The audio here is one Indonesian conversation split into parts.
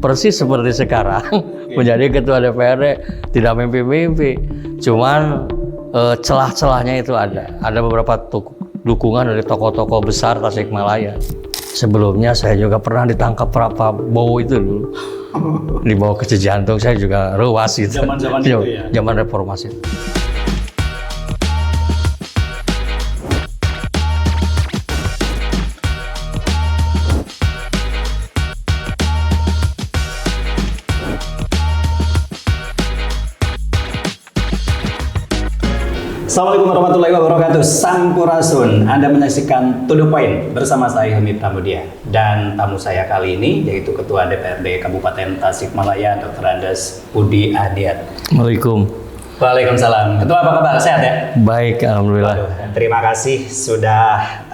persis seperti sekarang menjadi ketua DPRD, tidak mimpi-mimpi. Cuman celah-celahnya itu ada beberapa dukungan dari tokoh-tokoh besar Tasikmalaya. Sebelumnya saya juga pernah ditangkap Prabowo itu dulu, dibawa ke Cijantung, saya juga ruas gitu. Zaman-zaman itu ya? Zaman reformasi. Assalamualaikum warahmatullahi wabarakatuh. Sampurasun. Anda menyaksikan To The Point bersama saya Hamid Pramudia. Dan tamu saya kali ini yaitu Ketua DPRD Kabupaten Tasikmalaya, Dr. Andes Budi Adiat. Assalamualaikum. Waalaikumsalam. Ketua, apa kabar? Sehat ya? Baik, alhamdulillah. Waduh, terima kasih sudah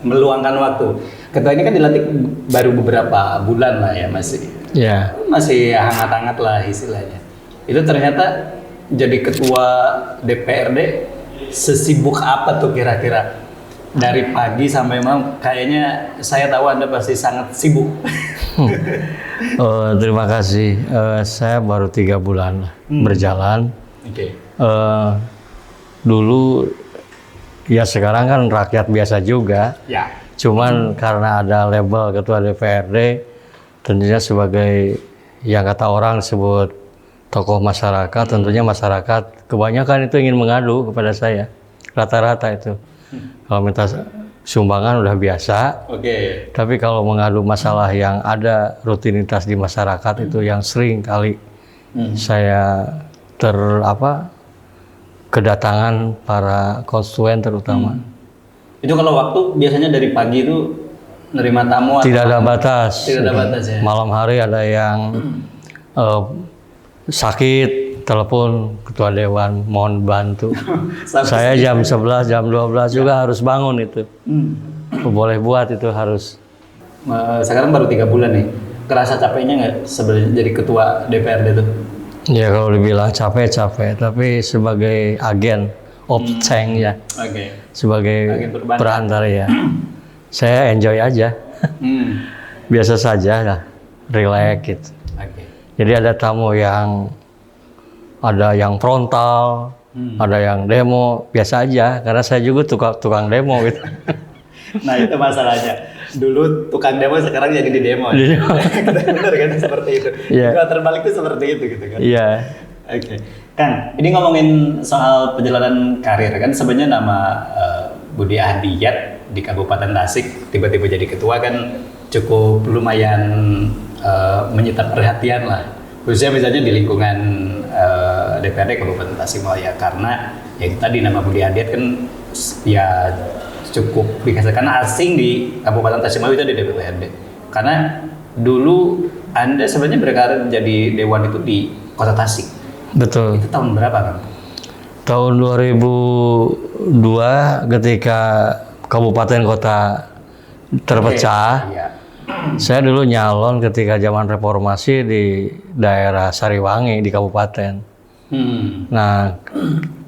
meluangkan waktu. Ketua ini kan dilantik baru beberapa bulan lah ya, masih hangat-hangat lah istilahnya. Itu ternyata jadi ketua DPRD sesibuk apa tuh kira-kira? Dari pagi sampai malam, kayaknya saya tahu Anda pasti sangat sibuk. Terima kasih. Saya baru 3 bulan berjalan. Oke. Dulu ya sekarang kan rakyat biasa juga. Ya. Cuman karena ada label ketua DPRD, tentunya sebagai yang kata orang sebut tokoh masyarakat, tentunya masyarakat kebanyakan itu ingin mengadu kepada saya, rata-rata itu. Kalau minta sumbangan udah biasa, tapi kalau mengadu masalah yang ada rutinitas di masyarakat itu yang sering kali saya kedatangan para konstituen terutama. Itu kalau waktu biasanya dari pagi itu nerima tamu? Tidak ada batas. Tidak ada batas ya? Malam hari ada yang sakit, telepon ketua dewan mohon bantu. Saya jam 11, jam 12 juga harus bangun itu. Boleh buat itu harus. Sekarang baru 3 bulan nih. Kerasa capeknya nggak sebenarnya jadi ketua DPRD itu? Ya kalau dibilang capek, tapi sebagai agen of change ya. Sebagai perantara ya. Saya enjoy aja. Biasa saja lah, relax gitu. Jadi ada tamu yang frontal, ada yang demo, biasa aja. Karena saya juga tukang demo gitu. Nah itu masalahnya. Dulu tukang demo, sekarang jadi di demo. Benar kan seperti itu. Yeah. Terbalik itu seperti itu gitu kan. Iya. Yeah. Oke. Kan, ini ngomongin soal perjalanan karir kan sebenarnya nama Budi Adiat di Kabupaten Tasik tiba-tiba jadi ketua kan cukup lumayan menyita perhatian lah, khususnya misalnya di lingkungan DPRD Kabupaten Tasikmalaya, karena ya itu tadi nama Budi Adiat kan ya cukup dikatakan asing di Kabupaten Tasikmalaya itu di DPRD, karena dulu Anda sebenarnya berkarir jadi dewan itu di Kota Tasik. Betul. Itu tahun berapa kan? Tahun 2002 ketika kabupaten kota terpecah. Iya. Saya dulu nyalon ketika zaman reformasi di daerah Sariwangi di kabupaten. Nah,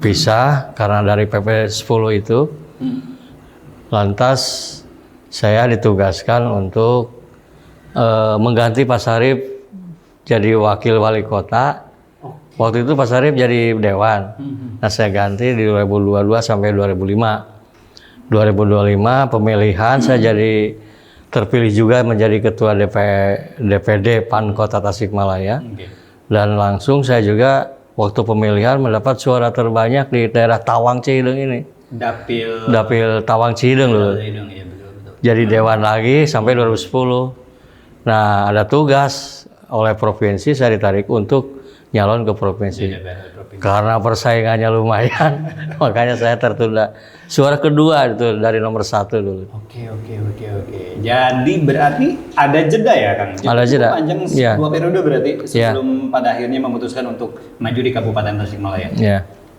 pisah karena dari PP 10 itu. Lantas saya ditugaskan untuk mengganti Pak Sarip jadi wakil wali kota. Waktu itu Pak Sarip jadi dewan. Nah, saya ganti di 2022 sampai 2005. 2025 pemilihan saya jadi terpilih juga menjadi ketua DPD PAN Kota Tasikmalaya. Dan langsung saya juga waktu pemilihan mendapat suara terbanyak di daerah Tawang Cihideng ini. Dapil Tawang Cihideng loh. Iya, betul. Jadi dewan lagi sampai 2010. Nah, ada tugas oleh provinsi, saya ditarik untuk nyalon ke provinsi. Karena persaingannya lumayan, makanya saya tertunda. Suara kedua itu dari nomor 1 dulu. Oke. Jadi berarti ada jeda ya, Kang? Ada jeda. Panjang 2 periode berarti sebelum pada akhirnya memutuskan untuk maju di Kabupaten Tasikmalaya.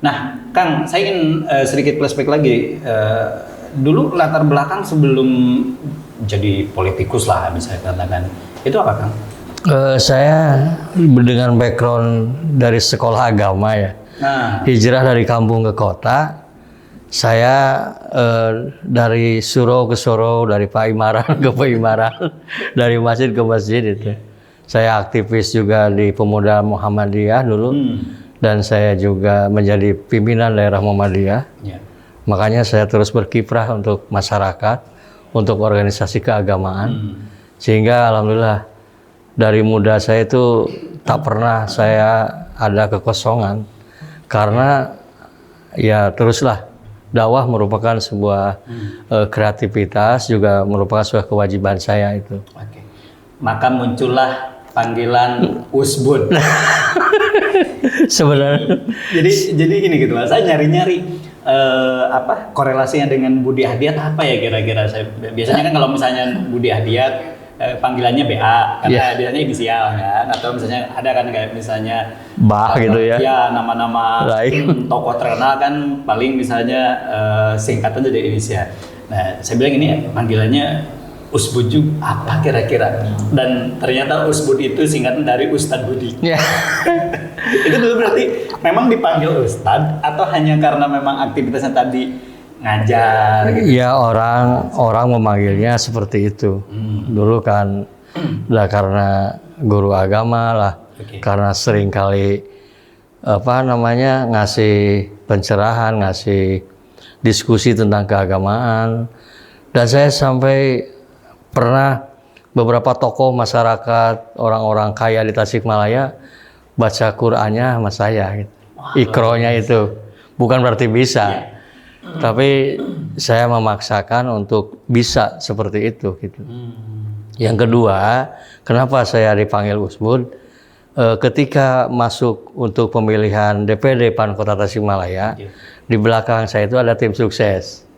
Nah, Kang, saya ingin sedikit flashback lagi. Dulu latar belakang sebelum jadi politikus lah, bisa katakan. Itu apa, Kang? Saya dengan background dari sekolah agama ya. Hijrah dari kampung ke kota. Saya dari surau ke surau, dari Paimaran ke Paimaran, dari masjid ke masjid itu. Saya aktivis juga di Pemuda Muhammadiyah dulu, dan saya juga menjadi pimpinan daerah Muhammadiyah. Ya. Makanya saya terus berkiprah untuk masyarakat, untuk organisasi keagamaan, sehingga alhamdulillah dari muda saya itu tak pernah saya ada kekosongan, karena ya teruslah dakwah merupakan sebuah kreativitas, juga merupakan sebuah kewajiban saya itu. Oke. Maka muncullah panggilan Usbud. Sebenarnya. jadi gini gitu Mas, saya nyari-nyari korelasinya dengan Budi Hadiat apa ya kira-kira. Saya biasanya kan kalau misalnya Budi Hadiat panggilannya BA karena biasanya inisial kan, atau misalnya ada kan kayak misalnya Bah gitu ya. Ya, nama-nama tokoh terkenal kan paling misalnya singkatan jadi inisial. Nah, saya bilang ini panggilannya Usbud juga, apa kira-kira? Dan ternyata Usbud itu singkatan dari Ustadz Budi. Ya. Itu dulu berarti memang dipanggil Ustadz atau hanya karena memang aktivitasnya tadi ngajar gitu? Ya, orang memanggilnya seperti itu. Dulu kan lah karena guru agama lah, karena sering kali ngasih pencerahan, ngasih diskusi tentang keagamaan, dan saya sampai pernah beberapa tokoh masyarakat, orang-orang kaya di Tasikmalaya baca Qur'annya sama saya gitu. Iqro'nya itu bukan berarti bisa, tapi saya memaksakan untuk bisa seperti itu gitu. Yang kedua, kenapa saya dipanggil Usbud? Ketika masuk untuk pemilihan DPD PAN Kota Tasikmalaya, di belakang saya itu ada tim sukses.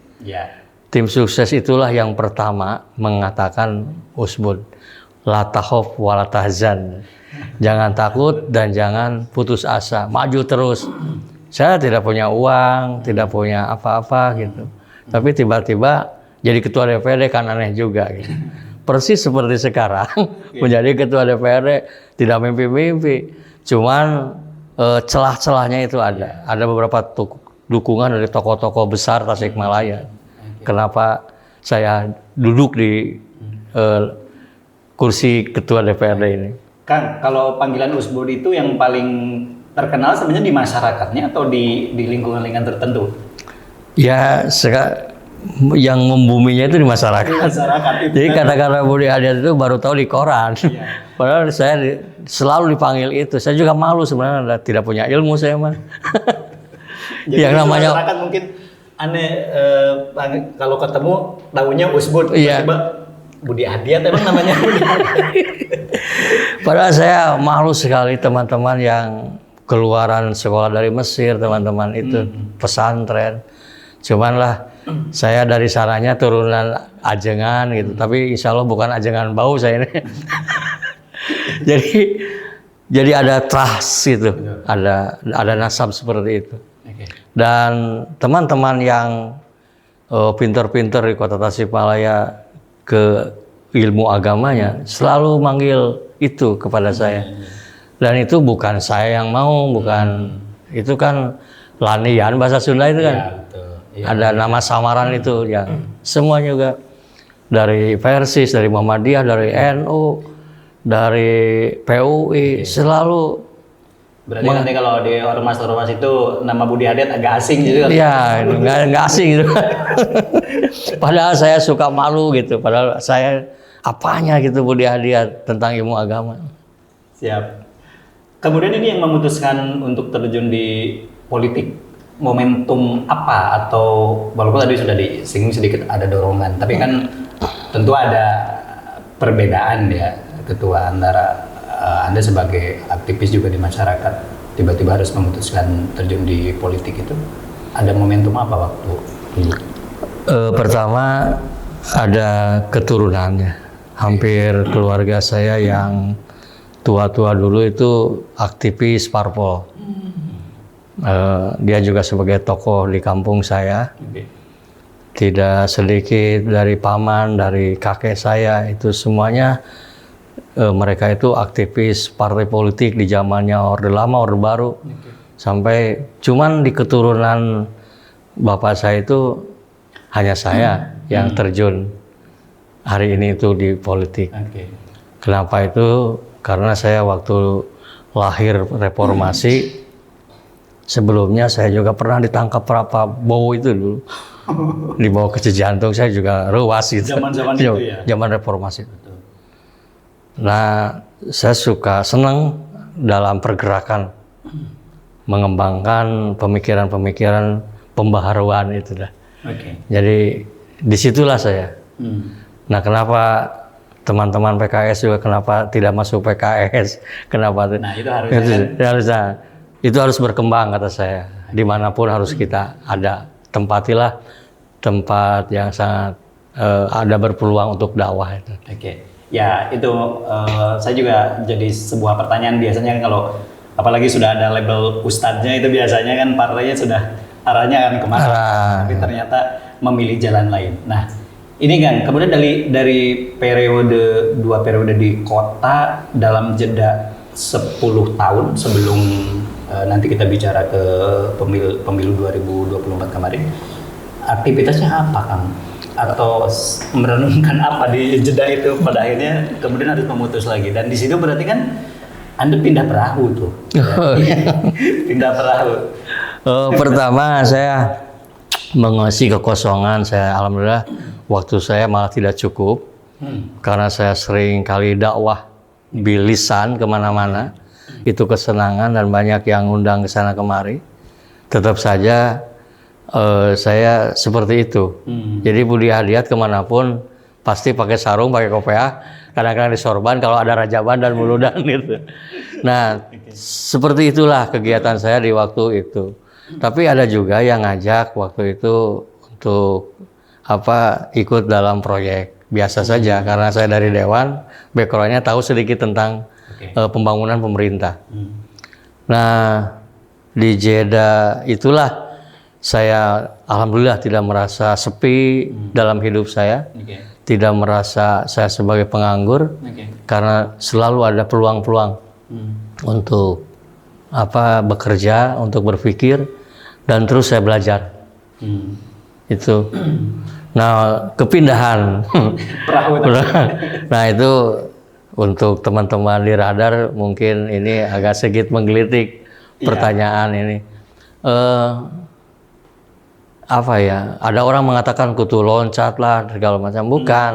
Tim sukses itulah yang pertama mengatakan Usbud, la takhaf wa la tahzan. Jangan takut dan jangan putus asa, maju terus. Saya tidak punya uang, tidak punya apa-apa gitu. Tapi tiba-tiba jadi ketua DPD kan aneh juga gitu. Persis seperti sekarang menjadi ketua DPD tidak mimpi-mimpi. Cuman celah-celahnya itu ada. Ada beberapa dukungan dari tokoh-tokoh besar Tasikmalaya. Kenapa saya duduk di kursi ketua DPRD ini? Kang, kalau panggilan Usbud itu yang paling terkenal sebenarnya di masyarakatnya atau di lingkungan-lingkungan tertentu? Ya, yang membuminya itu di masyarakat. Di masyarakat itu. Jadi kata-kata Budi Hadiat itu baru tahu di koran. Padahal saya selalu dipanggil itu. Saya juga malu sebenarnya, tidak punya ilmu saya mah. Jadi yang namanya masyarakat mungkin aneh kalau ketemu tahunya Usbud, tiba-tiba Budi Hadiat emang namanya Budi Hadiat. Padahal saya malu sekali teman-teman yang keluaran sekolah dari Mesir, teman-teman itu pesantren. Cuman lah saya dari sananya turunan ajengan gitu, tapi insya Allah bukan ajengan bau saya ini. jadi ada trust itu, ada nasab seperti itu. Dan teman-teman yang pintar-pintar di Kota Tasikmalaya ke ilmu agamanya selalu manggil itu kepada saya. Dan itu bukan saya yang mau, bukan, itu kan lanian bahasa Sunda itu kan. Ya, betul. Ya, ada nama samaran itu yang semua juga dari Persis, dari Muhammadiyah, dari NU, dari PUI selalu. Berarti nanti kalau di ormas-ormas itu nama Budi Hadiat agak asing gitu kan? Iya, nggak asing gitu. Padahal saya suka malu gitu. Padahal saya apanya gitu Budi Hadiat tentang ilmu agama. Siap. Kemudian ini yang memutuskan untuk terjun di politik, momentum apa? Atau walaupun tadi sudah disinggung sedikit ada dorongan, tapi kan tentu ada perbedaan ya ketua antara Anda sebagai aktivis juga di masyarakat tiba-tiba harus memutuskan terjun di politik itu. Ada momentum apa waktu itu? Pertama ada keturunannya. Hampir keluarga saya yang tua-tua dulu itu aktivis parpol. Dia juga sebagai tokoh di kampung saya. Tidak sedikit dari paman, dari kakek saya, itu semuanya mereka itu aktivis partai politik di zamannya Orde Lama, Orde Baru. Sampai cuman di keturunan bapak saya itu hanya saya yang terjun hari ini itu di politik. Kenapa itu? Karena saya waktu lahir reformasi, sebelumnya saya juga pernah ditangkap Prabowo itu dulu. Dibawa ke Cijantung, saya juga ruas gitu. Zaman-zaman itu ya? Zaman reformasi. Nah, saya senang dalam pergerakan mengembangkan pemikiran-pemikiran pembaharuan itu dah. Jadi disitulah saya. Nah, kenapa teman-teman PKS juga kenapa tidak masuk PKS? Kenapa? Nah, itu harus berkembang kata saya. Dimanapun harus kita ada. Tempatilah tempat yang sangat ada berpeluang untuk dakwah itu. Ya itu saya juga jadi sebuah pertanyaan biasanya kan kalau apalagi sudah ada label ustadznya itu biasanya kan partainya sudah arahnya kan kemana, tapi ternyata memilih jalan lain. Nah ini kan kemudian dari dua periode di kota dalam jeda 10 tahun sebelum nanti kita bicara ke pemilu 2024 kemarin, aktivitasnya apa Kang? Atau merenungkan apa di jeda itu pada akhirnya kemudian harus memutus lagi, dan di situ berarti kan Anda pindah perahu tuh. Pindah perahu. Pertama saya mengisi kekosongan, saya alhamdulillah waktu saya malah tidak cukup karena saya sering kali dakwah bilisan kemana-mana, itu kesenangan dan banyak yang undang ke sana kemari. Tetap saja saya seperti itu. Jadi Budi Hadiat kemanapun pasti pakai sarung, pakai kopiah, kadang-kadang disorban kalau ada rajaban dan muludan gitu. Nah, seperti itulah kegiatan saya di waktu itu. Tapi ada juga yang ngajak waktu itu untuk ikut dalam proyek. Biasa saja karena saya dari Dewan, background-nya tahu sedikit tentang pembangunan pemerintah. Nah, di Jeddah itulah saya alhamdulillah tidak merasa sepi dalam hidup saya, tidak merasa saya sebagai penganggur, karena selalu ada peluang-peluang untuk bekerja, untuk berpikir, dan terus saya belajar. Itu. Nah, kepindahan. Nah, itu untuk teman-teman di radar mungkin ini agak sedikit menggelitik pertanyaan ini. Ada orang mengatakan kutu loncat lah segala macam. Bukan,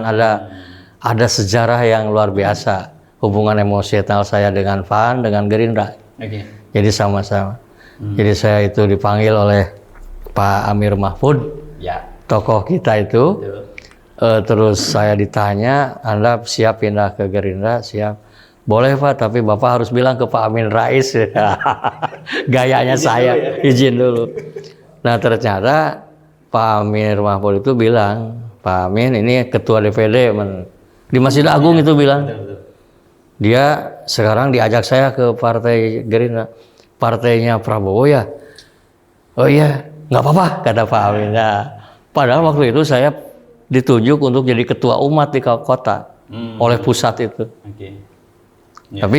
ada sejarah yang luar biasa hubungan emosional saya dengan PAN, dengan Gerindra. Jadi sama-sama. Jadi saya itu dipanggil oleh Pak Amir Mahfud, tokoh kita itu. Terus saya ditanya, Anda siap pindah ke Gerindra? Siap. Boleh Pak, tapi Bapak harus bilang ke Pak Amin Rais. Gayanya saya, izin dulu. Nah ternyata Pak Amir Mahfud itu bilang, Pak Amin ini ketua DPD di Masjid Agung itu bilang. Dia sekarang diajak saya ke partai Gerindra. Partainya Prabowo ya? Oh iya, nggak apa-apa kata Pak Amin. Nah, padahal waktu itu saya ditunjuk untuk jadi ketua umat di kota oleh pusat itu. Tapi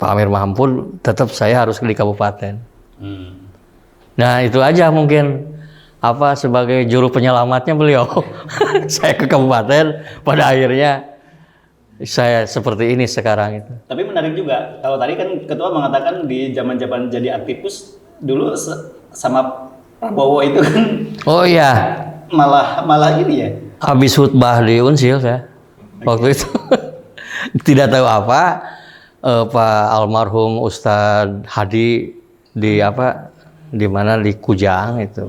Pak Amir Mahfud tetap saya harus di kabupaten. Nah itu aja mungkin sebagai juru penyelamatnya beliau. Saya ke kabupaten, pada akhirnya saya seperti ini sekarang itu. Tapi menarik juga, kalau tadi kan ketua mengatakan di zaman-zaman jadi aktivis dulu sama Prabowo itu kan. Oh iya. Malah ini ya. Habis khutbah di Unsil saya waktu itu tidak tahu Pak almarhum Ustadz Hadi di mana di Kujang itu.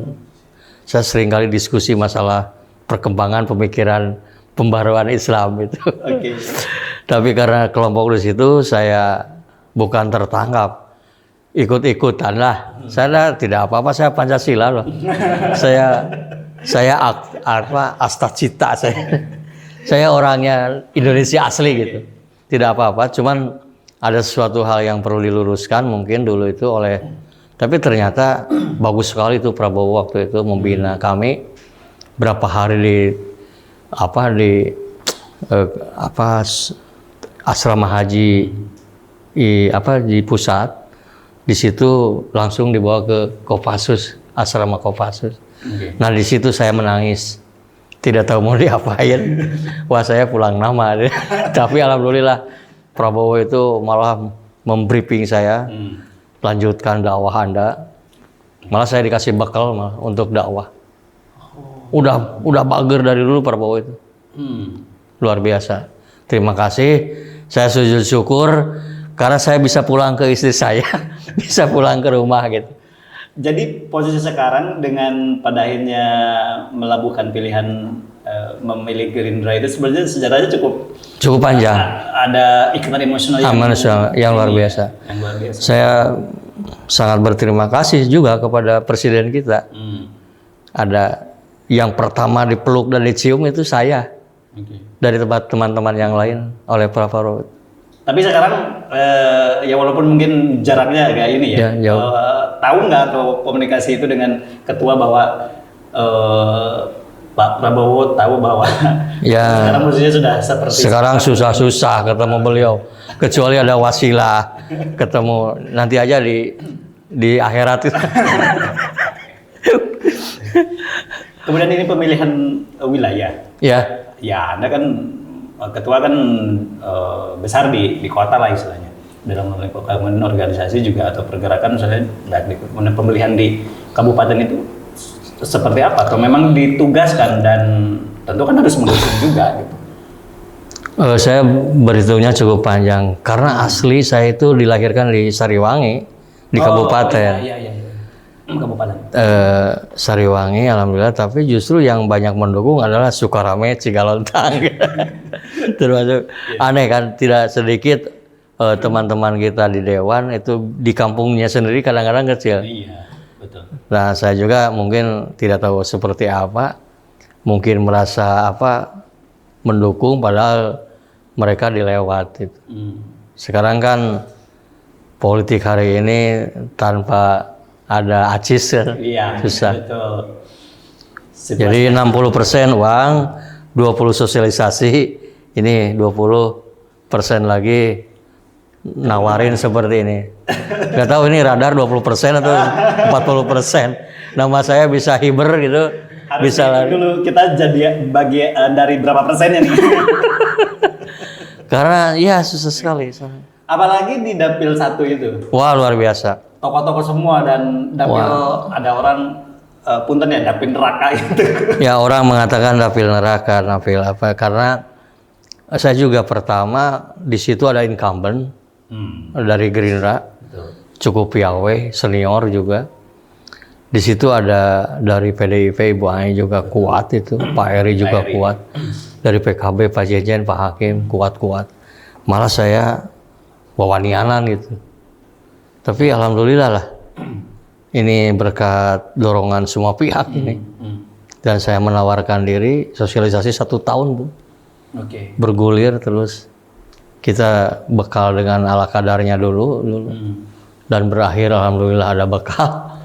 Saya sering kali diskusi masalah perkembangan pemikiran pembaruan Islam itu. Tapi karena kelompok di situ saya bukan tertangkap, ikut-ikutan lah. Saya tidak apa-apa, saya Pancasila loh. saya astacita saya orangnya Indonesia asli gitu. Tidak apa-apa, cuman ada sesuatu hal yang perlu diluruskan mungkin dulu itu tapi ternyata bagus sekali itu Prabowo waktu itu membina kami berapa hari di asrama haji di pusat. Di situ langsung dibawa ke Kopassus, asrama Kopassus. Nah di situ saya menangis, tidak tahu mau diapain. Wah saya pulang nama. Tapi alhamdulillah Prabowo itu malah membriefing saya, lanjutkan dakwah Anda. Malah saya dikasih bekal malah untuk dakwah. Udah bager dari dulu Prabowo itu. Luar biasa. Terima kasih. Saya sujud syukur karena saya bisa pulang ke istri saya, bisa pulang ke rumah gitu. Jadi posisi sekarang dengan pada akhirnya melabuhkan pilihan memilih Gerindra itu sebenarnya sejarahnya cukup panjang. Ada ikatan emosional yang luar biasa. Yang luar biasa. Saya sangat berterima kasih juga kepada presiden kita. Ada yang pertama dipeluk dan dicium itu saya. Dari tempat teman-teman yang lain oleh Pak Prabowo. Tapi sekarang ya walaupun mungkin jaraknya agak ini ya, jauh. Tahu nggak atau komunikasi itu dengan ketua bahwa Pak Prabowo tahu bahwa sekarang posisinya sudah seperti sekarang susah-susah ketemu beliau, kecuali ada wasilah ketemu nanti aja di akhirat. Kemudian ini pemilihan wilayah. Ya, Anda kan ketua kan besar di kota lah istilahnya. Dalam organisasi juga atau pergerakan misalnya pemilihan di kabupaten itu seperti apa? Atau memang ditugaskan dan tentu kan harus mendukung juga gitu. Saya berhitungnya cukup panjang karena asli saya itu dilahirkan di Sariwangi di kabupaten. Iya. Kabupaten. Sariwangi, alhamdulillah. Tapi justru yang banyak mendukung adalah Sukarame, Cigalontang. Termasuk aneh kan, tidak sedikit teman-teman kita di Dewan itu di kampungnya sendiri kadang-kadang kecil. Iya, betul. Nah, saya juga mungkin tidak tahu seperti apa, mungkin merasa mendukung padahal mereka dilewat itu. Sekarang kan politik hari ini tanpa ada acis susah. Betul. Jadi 60% uang, 20 sosialisasi, ini 20% lagi nawarin seperti ini. Gak tahu ini radar 20% atau 40%. Nama saya bisa hiber gitu. Harus bisa lari. Dulu kita jadi bagian dari berapa persennya nih? Karena ya susah sekali. Apalagi di dapil 1 itu. Wah, luar biasa. Tokoh-tokoh semua dan dapil ada orang punten ya dapil neraka itu. Ya, orang mengatakan dapil neraka, dapil apa? Karena saya juga pertama di situ ada incumbent dari Gerindra, cukup piawai, senior juga. Di situ ada dari PDIP Ibu Ai juga kuat itu, Pak Eri juga kuat. Dari PKB Pak Jejen, Pak Hakim kuat-kuat. Malah saya wawanianan gitu. Tapi alhamdulillah lah, ini berkat dorongan semua pihak ini. Dan saya menawarkan diri, sosialisasi 1 tahun tuh. Bergulir terus. Kita bekal dengan ala kadarnya dulu. Dan berakhir alhamdulillah ada bekal.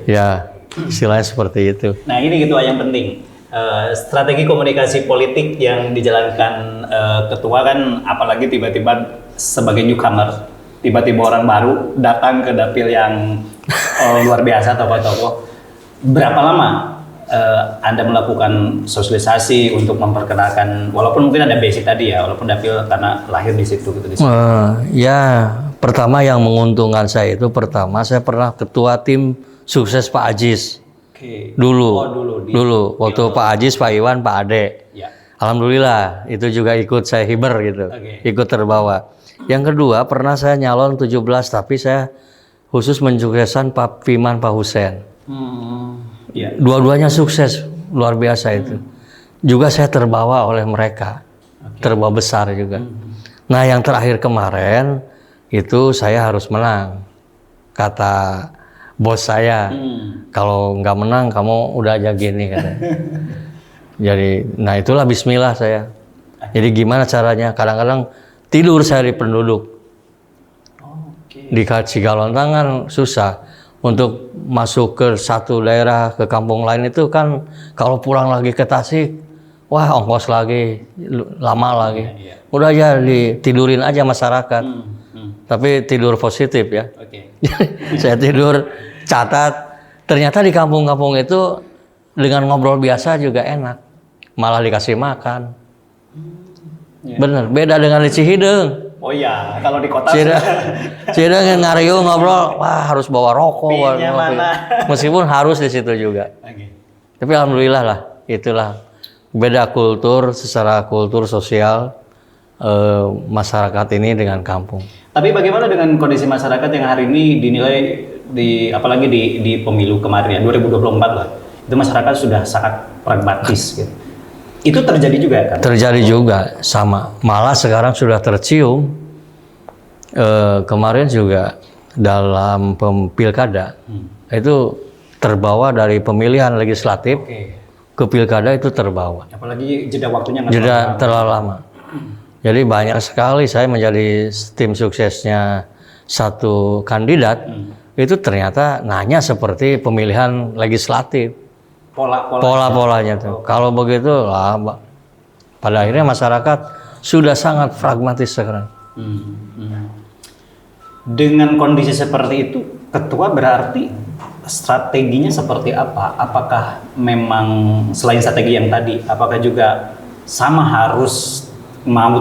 Ya, istilahnya seperti itu. Nah ini gitu yang penting. Strategi komunikasi politik yang dijalankan ketua kan, apalagi tiba-tiba sebagai newcomer, tiba-tiba orang baru datang ke dapil yang luar biasa, tokoh-tokoh. Berapa lama Anda melakukan sosialisasi untuk memperkenalkan, walaupun mungkin ada basic tadi ya, walaupun dapil karena lahir di situ gitu. Ya, pertama yang menguntungkan saya itu pertama saya pernah ketua tim sukses Pak Ajis. Dulu waktu Pak Ajis, Pak Iwan, Pak Ade. Alhamdulillah itu juga ikut saya hiber gitu, ikut terbawa. Yang kedua pernah saya nyalon 17 tapi saya khusus mensukseskan Pak Fiman, Pak Husen. Dua-duanya sukses luar biasa itu. Juga saya terbawa oleh mereka, terbawa besar juga. Nah yang terakhir kemarin itu saya harus menang, kata bos saya. Kalau nggak menang kamu udah aja gini katanya. Jadi, nah itulah Bismillah saya. Jadi gimana caranya? Kadang-kadang tidur saya di penduduk. Di Cigalontang kan susah. Untuk masuk ke satu daerah, ke kampung lain itu kan kalau pulang lagi ke Tasik, wah ongkos lagi, lama lagi. Udah aja ditidurin aja masyarakat. Tapi tidur positif ya. Saya tidur, catat. Ternyata di kampung-kampung itu dengan ngobrol biasa juga enak. Malah dikasih makan. Bener, beda dengan di Cihideng. Oh iya, kalau di kota Cida ngario ngobrol, wah harus bawa rokok, Pinnya mana? meskipun harus di situ juga. Oke. Tapi alhamdulillah lah, itulah beda kultur secara kultur sosial masyarakat ini dengan kampung. Tapi bagaimana dengan kondisi masyarakat yang hari ini dinilai apalagi di pemilu kemarin ya 2024 lah, itu masyarakat sudah sangat pragmatis gitu. Itu terjadi juga kan? Terjadi juga sama, malah sekarang sudah tercium. Kemarin juga dalam pilkada itu terbawa dari pemilihan legislatif ke pilkada itu terbawa. Apalagi jeda waktunya nggak terlalu lama. Jadi banyak sekali saya menjadi tim suksesnya satu kandidat itu ternyata nanya seperti pemilihan legislatif. Pola-polanya tuh. Kalau begitu lah, pada akhirnya masyarakat sudah sangat pragmatis sekarang. Dengan kondisi seperti itu, ketua berarti strateginya seperti apa? Apakah memang selain strategi yang tadi, apakah juga sama harus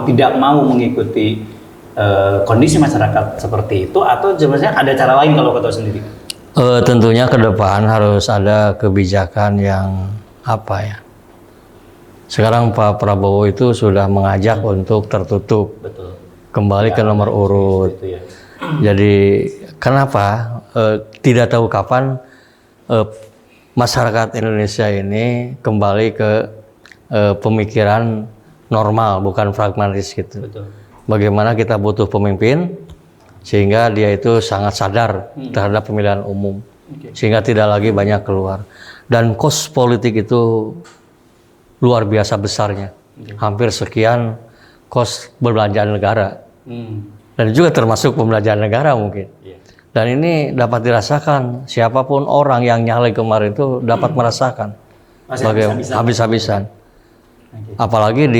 tidak mau mengikuti kondisi masyarakat seperti itu, atau sebenarnya ada cara lain kalau ketua sendiri? Tentunya ke depan harus ada kebijakan yang apa ya? Sekarang Pak Prabowo itu sudah mengajak untuk tertutup, kembali ke nomor urut. Itu ya. Jadi kenapa tidak tahu kapan masyarakat Indonesia ini kembali ke pemikiran normal, bukan pragmatis gitu. Betul. Bagaimana kita butuh pemimpin sehingga dia itu sangat sadar terhadap pemilihan umum, sehingga tidak lagi banyak keluar. Dan kos politik itu luar biasa besarnya, hampir sekian kos perbelanjaan negara, dan juga termasuk pembelanjaan negara mungkin. Dan ini dapat dirasakan, siapapun orang yang nyalek kemarin itu dapat merasakan habis-habisan. Apalagi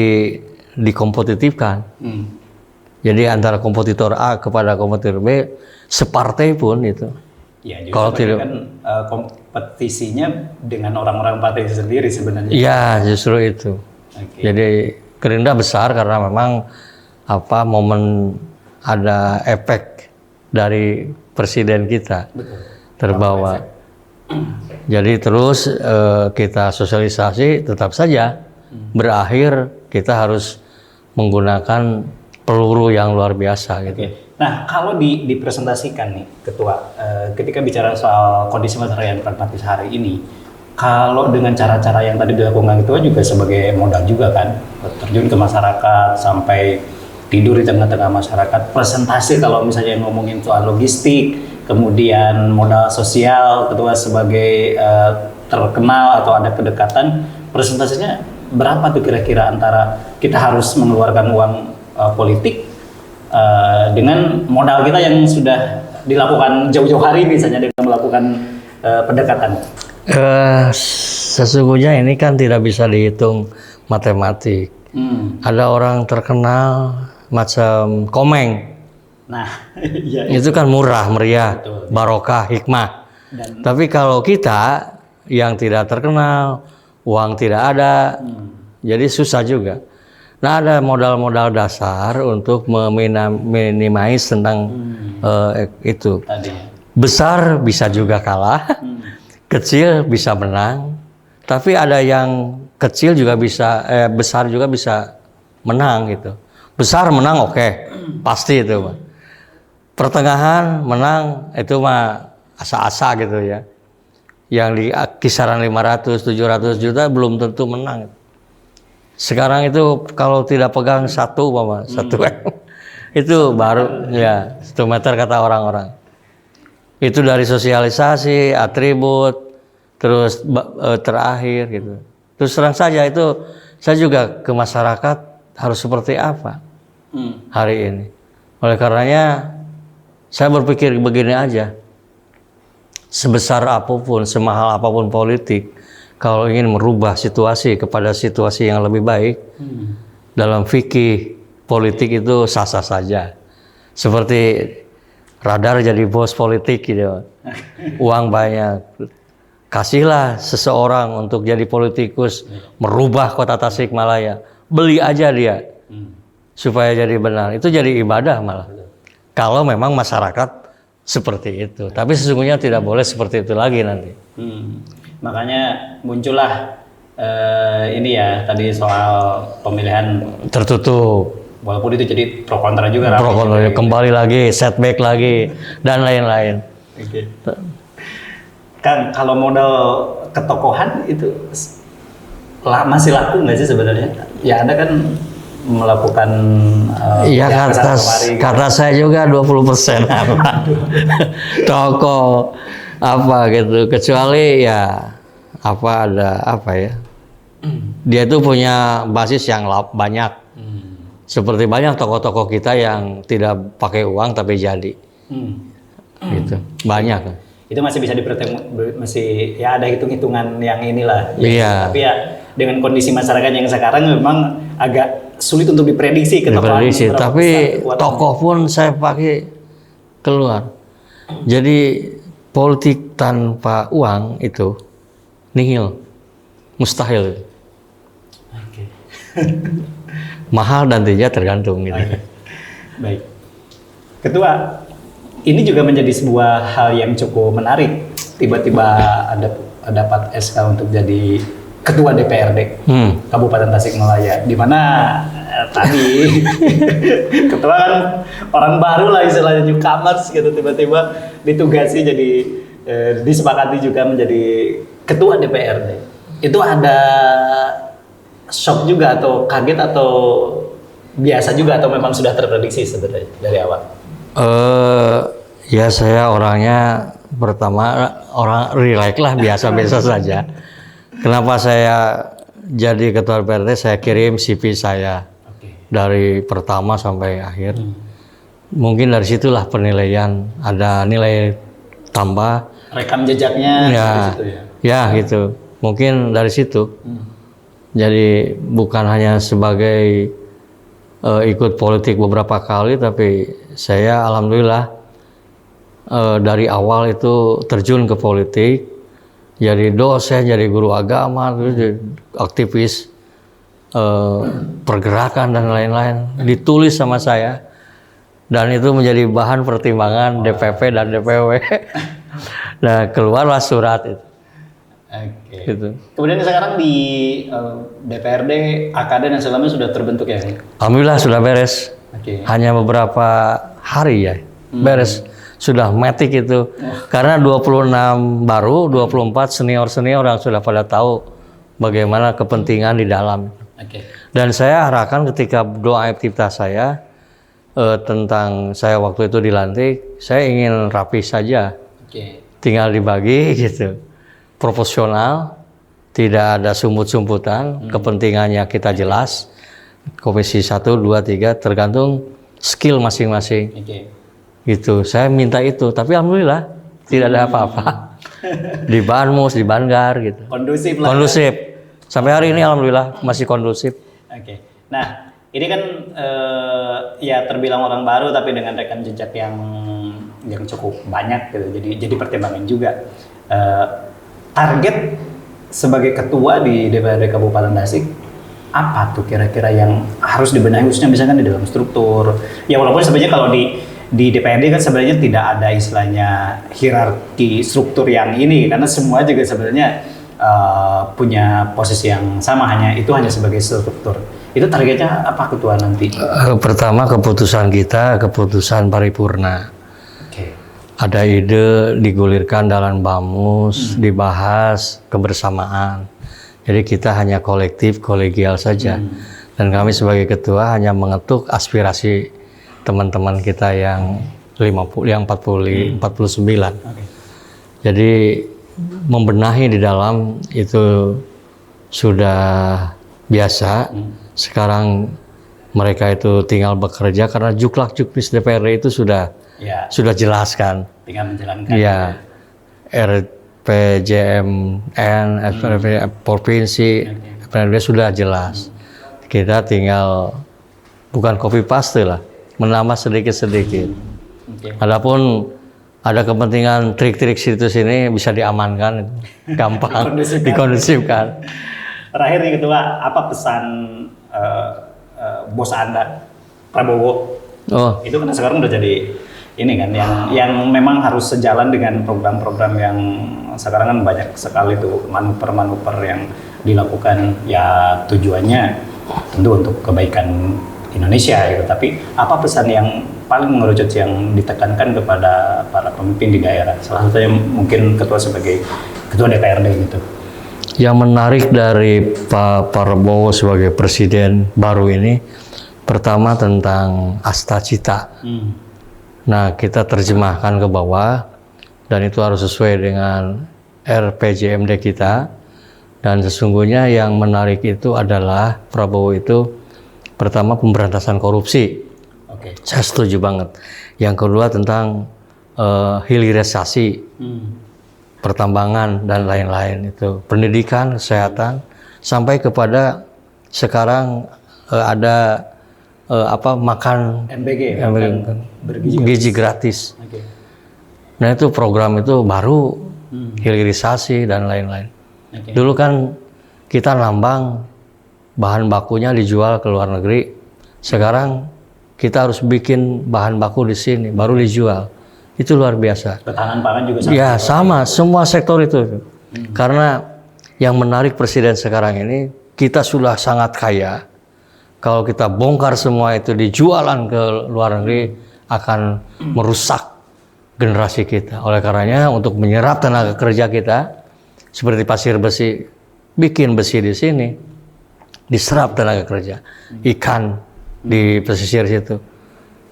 dikompetitifkan. Jadi antara kompetitor A kepada kompetitor B, separtai pun itu. Ya, kalau tidak kan kompetisinya dengan orang-orang partai sendiri sebenarnya. Iya, justru itu. Jadi Gerindra besar karena memang momen ada efek dari presiden kita terbawa. Jadi terus kita sosialisasi, tetap saja berakhir kita harus menggunakan peluru yang luar biasa gitu. Nah, kalau dipresentasikan nih Ketua, ketika bicara soal kondisi masyarakat yang pragmatis hari ini, kalau dengan cara-cara yang tadi dilakukan Ketua juga sebagai modal juga kan, terjun ke masyarakat sampai tidur di tengah-tengah masyarakat, presentasi kalau misalnya ngomongin soal logistik, kemudian modal sosial, Ketua sebagai terkenal atau ada kedekatan, presentasinya berapa tuh kira-kira antara kita harus mengeluarkan uang politik dengan modal kita yang sudah dilakukan jauh-jauh hari misalnya dengan melakukan pendekatan? Sesungguhnya ini kan tidak bisa dihitung matematik. Ada orang terkenal macam Komeng. Nah, iya, itu kan murah, meriah, barokah, hikmah. Tapi kalau kita yang tidak terkenal, uang tidak ada, jadi susah juga. Nah, ada modal-modal dasar untuk meminimais tentang itu. Besar bisa juga kalah, kecil bisa menang, tapi ada yang kecil juga bisa, besar juga bisa menang gitu. Besar menang oke, pasti itu mah. Pertengahan menang itu mah asa-asa gitu ya. Yang di kisaran 500, 700 juta belum tentu menang. Sekarang itu kalau tidak pegang satu itu baru ya 1 meter kata orang-orang. Itu dari sosialisasi, atribut, terus terakhir gitu. Terus terang saja itu saya juga ke masyarakat harus seperti apa hari ini. Oleh karenanya saya berpikir begini aja. Sebesar apapun, semahal apapun politik, kalau ingin merubah situasi kepada situasi yang lebih baik, dalam fikih politik itu sah-sah saja. Seperti radar jadi bos politik gitu. Uang banyak. Kasihlah seseorang untuk jadi politikus, merubah kota Tasikmalaya. Beli aja dia. supaya jadi benar. Itu jadi ibadah malah. Kalau memang masyarakat seperti itu. Tapi sesungguhnya tidak boleh seperti itu lagi nanti. Makanya muncullah ini ya tadi soal pemilihan Tertutup. walaupun itu jadi pro kontra juga. Pro kontra, kembali lagi, setback lagi, dan lain-lain. Oke. Kan kalau modal ketokohan itu masih laku nggak sih sebenarnya? Ya Anda kan melakukan Iya, kesana kemari gitu. kata saya juga 20% apa. Toko apa gitu. Kecuali ya apa ya. Dia itu punya basis yang banyak. Seperti banyak tokoh-tokoh kita yang tidak pakai uang tapi jadi. Gitu. Banyak. Itu masih bisa masih ya ada hitung-hitungan yang inilah. Iya. Tapi ya dengan kondisi masyarakat yang sekarang memang agak sulit untuk diprediksi ketokohan. Tapi tokoh pun saya pakai keluar. Jadi politik tanpa uang itu nihil, mustahil. Oke. Mahal dan tidak tergantung gitu. Oke. Baik. Ketua, ini juga menjadi sebuah hal yang cukup menarik. Tiba-tiba dapat SK untuk jadi Ketua DPRD Kabupaten Tasikmalaya, di mana tadi ketua kan orang baru lah istilahnya, newcomers gitu, tiba-tiba ditugasi jadi disepakati juga menjadi Ketua DPRD. Itu ada shock juga atau kaget atau biasa juga atau memang sudah terprediksi sebenarnya dari awal? Ya saya orangnya pertama orang relax lah, biasa-biasa saja. Kenapa saya jadi ketua DPRD? Saya kirim CV saya dari pertama sampai akhir. Mungkin dari situlah penilaian, ada nilai tambah. Rekam jejaknya Ya, dari situ ya? Ya gitu. Mungkin dari situ. Jadi bukan hanya sebagai ikut politik beberapa kali, tapi saya alhamdulillah dari awal itu terjun ke politik. Jadi dosen, jadi guru agama, terus jadi aktivis pergerakan dan lain-lain, ditulis sama saya dan itu menjadi bahan pertimbangan DPP dan DPW. Nah keluarlah surat itu. Oke. Gitu. Kemudian sekarang di DPRD, AKD dan selamanya sudah terbentuk ya? Alhamdulillah sudah beres. Oke. Hanya beberapa hari ya beres. Sudah matik itu. Karena 26 baru, 24 senior-senior yang sudah pada tahu bagaimana kepentingan di dalam. Oke. Dan saya harapkan ketika doa aktivitas saya tentang saya waktu itu dilantik, saya ingin rapi saja. Oke. Tinggal dibagi gitu. Proporsional, tidak ada sumput-sumputan, kepentingannya kita jelas. Komisi 1, 2, 3 tergantung skill masing-masing. Oke. Gitu, saya minta itu, tapi alhamdulillah tidak ada apa-apa. Di Banmus, di Banggar gitu. Kondusif lah. Kondusif. Sampai hari ini alhamdulillah masih kondusif. Oke. Nah, ini kan ya terbilang orang baru tapi dengan rekam jejak yang cukup banyak gitu. Jadi pertimbangan juga. Target sebagai ketua di DPRD Kabupaten Tasik apa tuh kira-kira yang harus dibenahi, khususnya misalkan di dalam struktur? Ya walaupun sebenarnya kalau di DPRD kan sebenarnya tidak ada istilahnya hierarki struktur yang ini, karena semua juga sebenarnya punya posisi yang sama, hanya sebagai struktur. Itu targetnya apa ketua nanti? Pertama keputusan kita, keputusan paripurna. Oke. Ada ide digulirkan dalam Bamus, dibahas kebersamaan. Jadi kita hanya kolektif, kolegial saja. Dan kami sebagai ketua hanya mengetuk aspirasi teman-teman kita yang 49. Okay. Jadi membenahi di dalam itu sudah biasa. Sekarang mereka itu tinggal bekerja karena juklak-juknis DPRD itu sudah jelas kan. Tinggal menjalankan. Iya. RPJMN, provinsi, DPRD sudah jelas. Kita tinggal bukan copy paste lah, menambah sedikit-sedikit. Okay. Adapun ada kepentingan trik-trik situ sini bisa diamankan, gampang dikondusifkan. Terakhir nih ketua, apa pesan bos Anda Prabowo. Oh, Itu kan sekarang udah jadi ini kan yang memang harus sejalan dengan program-program yang sekarang kan banyak sekali tuh manuver-manuver yang dilakukan, ya tujuannya tentu untuk kebaikan Indonesia gitu. Tapi apa pesan yang paling mengerucut yang ditekankan kepada para pemimpin di daerah? Salah satunya mungkin ketua sebagai ketua DPRD gitu. yang menarik dari Pak Prabowo sebagai presiden baru ini, pertama tentang asta cita. Nah, kita terjemahkan ke bawah, dan itu harus sesuai dengan RPJMD kita. Dan sesungguhnya yang menarik itu adalah Prabowo itu pertama pemberantasan korupsi. Oke. Saya setuju banget. Yang kedua tentang hilirisasi, pertambangan dan lain-lain itu, pendidikan, kesehatan, sampai kepada sekarang ada makan MBG, makan gizi gratis. Oke. Nah itu program itu baru, hilirisasi dan lain-lain. Oke. Dulu kan kita nambang bahan bakunya dijual ke luar negeri. Sekarang kita harus bikin bahan baku di sini baru dijual. Itu luar biasa. Ketahanan pangan juga sama. Ya sama, semua sektor itu. Karena yang menarik presiden sekarang ini, kita sudah sangat kaya. Kalau kita bongkar semua itu dijualan ke luar negeri, akan merusak generasi kita. Oleh karenanya untuk menyerap tenaga kerja kita, seperti pasir besi, bikin besi di sini, diserap tenaga kerja. Ikan di pesisir situ.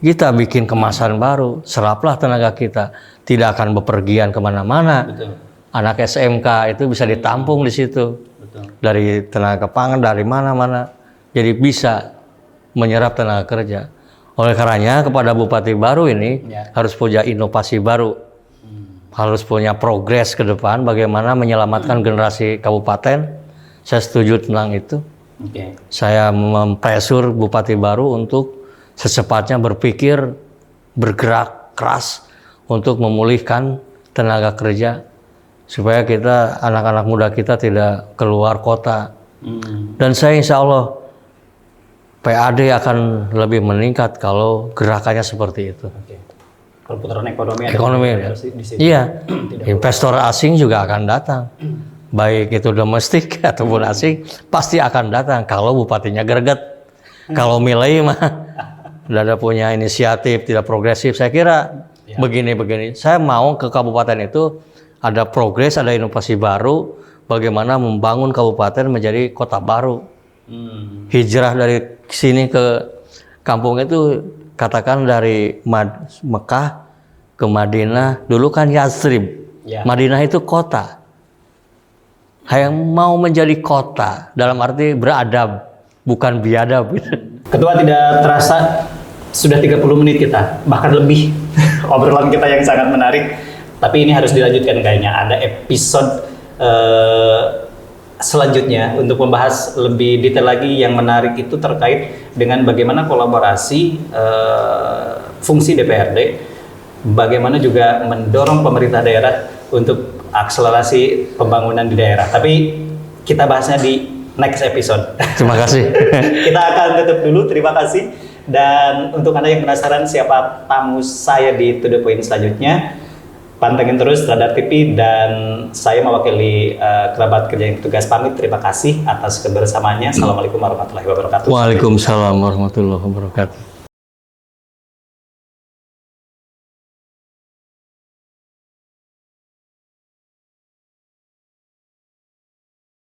Kita bikin kemasan baru, seraplah tenaga kita. Tidak akan bepergian kemana-mana. Betul. Anak SMK itu bisa ditampung di situ. Betul. Dari tenaga pangan, dari mana-mana. Jadi bisa menyerap tenaga kerja. Oleh karenanya kepada Bupati baru ini harus punya inovasi baru. Harus punya progres ke depan bagaimana menyelamatkan generasi kabupaten. Saya setuju tentang itu. Oke. Saya mempresur Bupati baru untuk secepatnya berpikir, bergerak keras untuk memulihkan tenaga kerja supaya kita, anak-anak muda kita tidak keluar kota. Dan saya insya Allah PAD akan lebih meningkat kalau gerakannya seperti itu. Oke. Kalau putaran ekonomi Ya. di sini. Iya, investor asing juga akan datang. Baik itu domestik ataupun asing pasti akan datang kalau bupatinya greget. Kalau milih mah tidak ada punya inisiatif, tidak progresif. Saya kira begini-begini. Saya mau ke kabupaten itu ada progres, ada inovasi baru, bagaimana membangun kabupaten menjadi kota baru. Hijrah dari sini ke kampung itu, katakan dari Mekah ke Madinah, dulu kan Yathrib. Ya. Madinah itu kota. Yang mau menjadi kota, dalam arti beradab, bukan biadab. Ketua, tidak terasa sudah 30 menit kita, bahkan lebih. Obrolan kita yang sangat menarik. Tapi ini harus dilanjutkan kayaknya. Ada episode selanjutnya untuk membahas lebih detail lagi. Yang menarik itu terkait dengan bagaimana kolaborasi fungsi DPRD, bagaimana juga mendorong pemerintah daerah untuk akselerasi pembangunan di daerah. Tapi kita bahasnya di next episode. Terima kasih. Kita akan tutup dulu, terima kasih. Dan untuk Anda yang penasaran siapa tamu saya di To The Point selanjutnya, pantengin terus Radar TV, dan saya mewakili kerabat kerja yang tugas pamit. Terima kasih atas kebersamaannya. Assalamualaikum warahmatullahi wabarakatuh. Waalaikumsalam warahmatullahi wabarakatuh.